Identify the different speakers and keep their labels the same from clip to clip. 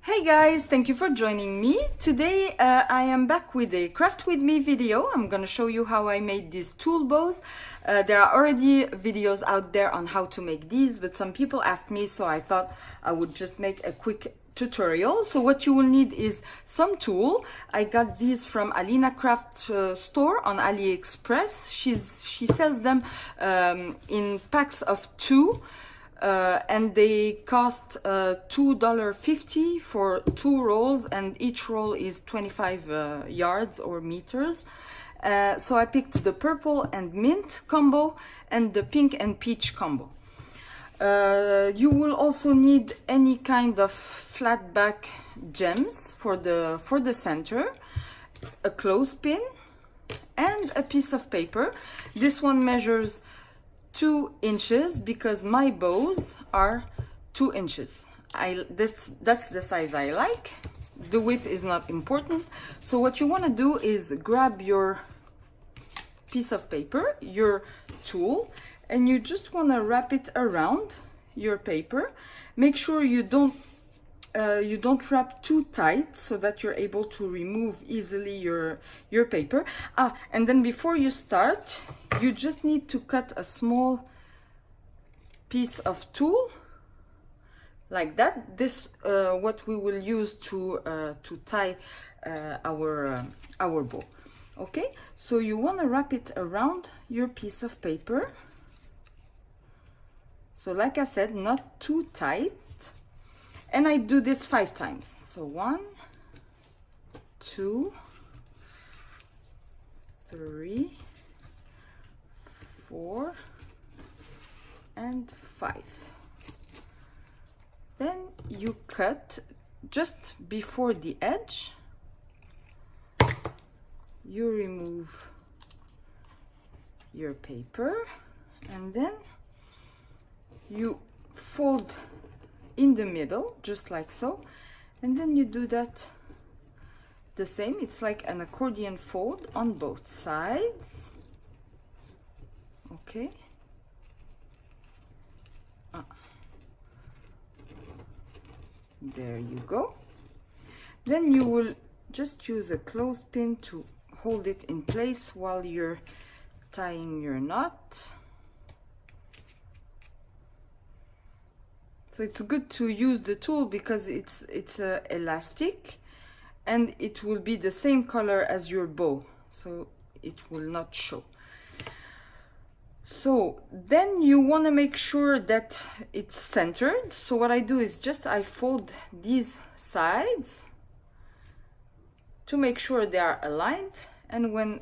Speaker 1: Hey guys, thank you for joining me. Today I am back with a craft with me video. I'm gonna show you how I made these tool bows. There are already videos out there on how to make these, but some people asked me, so I thought I would just make a quick tutorial. So what you will need is some tool. I got these from AlinaCraft store on AliExpress. She sells them in packs of 2. And they cost $2.50 for 2 rolls, and each roll is 25 yards or meters. So I picked the purple and mint combo and the pink and peach combo. You will also need any kind of flat back gems for the center, a clothespin, and a piece of paper. This one measures 2 inches because my bows are 2 inches. That's the size I like. The width is not important. So what you want to do is grab your piece of paper, your tool, and you just want to wrap it around your paper. Make sure you don't wrap too tight so that you're able to remove easily your paper. And then before you start, you just need to cut a small piece of tool like that. This what we will use to tie our bow. Okay, so you want to wrap it around your piece of paper. So like I said, not too tight. And I do this 5 times. So 1, 2, 3, 4, and 5. Then you cut just before the edge. You remove your paper, and then you fold in the middle, just like so, and then you do that the same. It's like an accordion fold on both sides. Okay. There you go. Then you will just use a clothespin to hold it in place while you're tying your knot. So it's good to use the tool because it's elastic, and it will be the same color as your bow, so it will not show. So then you want to make sure that it's centered. So what I do is just I fold these sides to make sure they are aligned, and when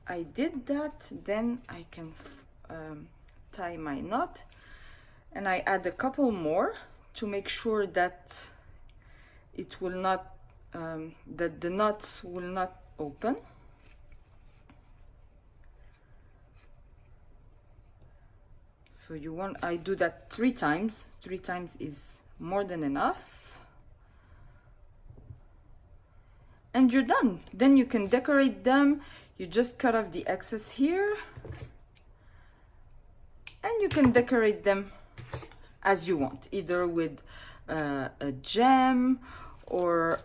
Speaker 1: I did that, then I can tie my knot. And I add a couple more to make sure that it will not, that the knots will not open. So I do that 3 times. 3 times is more than enough. And you're done. Then you can decorate them. You just cut off the excess here. And you can decorate them as you want, either with a gem or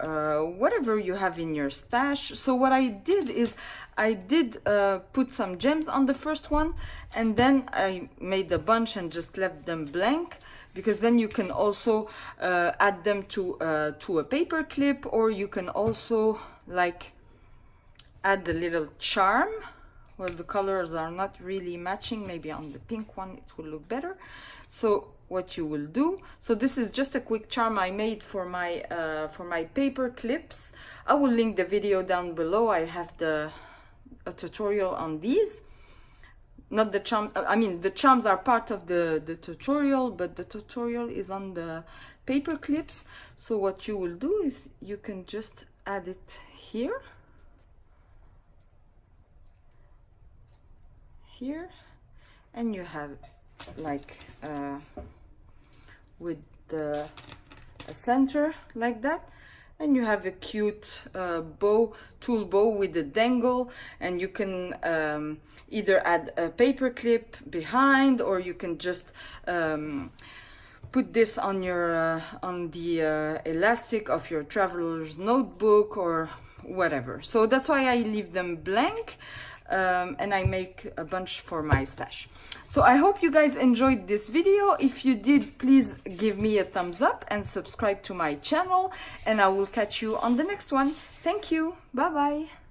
Speaker 1: whatever you have in your stash. So what I did is I did put some gems on the first one, and then I made a bunch and just left them blank, because then you can also add them to a paper clip, or you can also like add a little charm. Well, the colors are not really matching. Maybe on the pink one it will look better. So what you will do, so this is just a quick charm I made for my paper clips. I will link the video down below. I have a tutorial on these. Not the charm, I mean the charms are part of the tutorial, but the tutorial is on the paper clips. So what you will do is you can just add it here, and you have like with a center like that, and you have a cute tool bow with a dangle, and you can either add a paper clip behind, or you can just put this on your on the elastic of your traveler's notebook or whatever. So that's why I leave them blank, and I make a bunch for my stash. So I hope you guys enjoyed this video. If you did, please give me a thumbs up and subscribe to my channel, and I will catch you on the next one. Thank you. Bye bye.